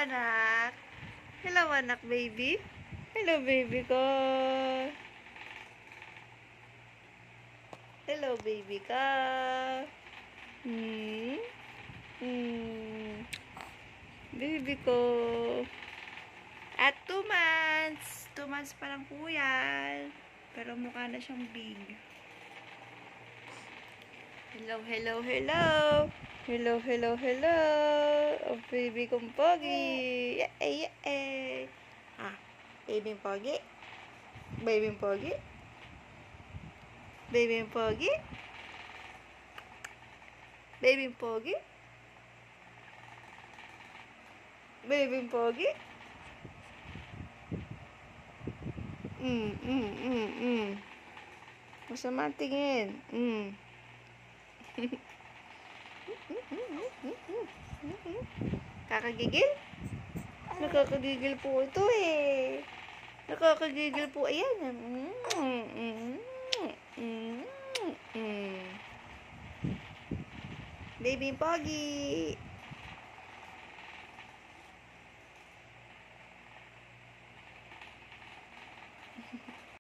anak. Hello, anak, baby. Hello, baby ko. Hello, baby ka. Baby ko. At 2 months. 2 months pa lang po yan. Pero mukha na siyang big. Hello, hello, hello. Hello, hello, hello. Oh, baby kong pogi. Yay, yay. Ah, baby pogi. Baby pogi. Baby pogi. Baby pogi. Baby pogi. Masama tingin. Kakagigil? Nakakagigil po ito eh. Nakakagigil po. Ayan. Baby pogi.